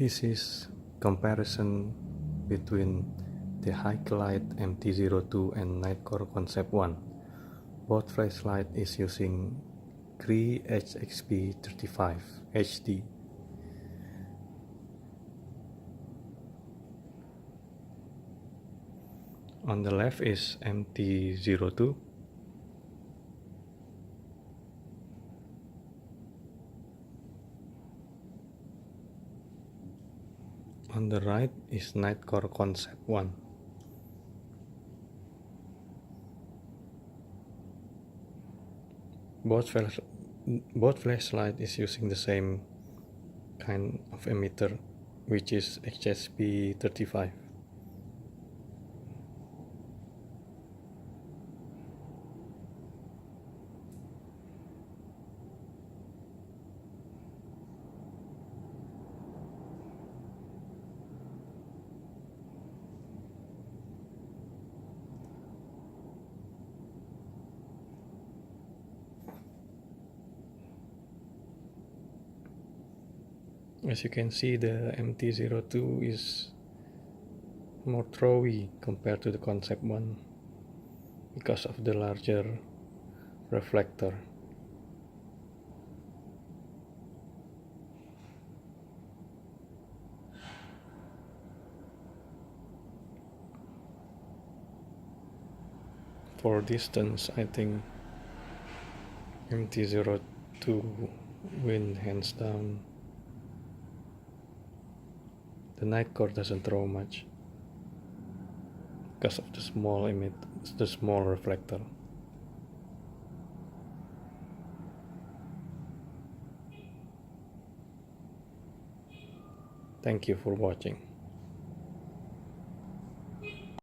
This is comparison between the Haikelite MT02 and Nitecore Concept 1. Both flashlight is using Cree XHP35 HD. On the left is MT02. On the right is Nitecore Concept 1. Both flashlight is using the same kind of emitter, which is XHP35. As you can see, the MT02 is more throwy compared to the Concept 1 because of the larger reflector. For distance, I think MT02 win hands down. The Nitecore doesn't throw much because of the small reflector. Thank you for watching.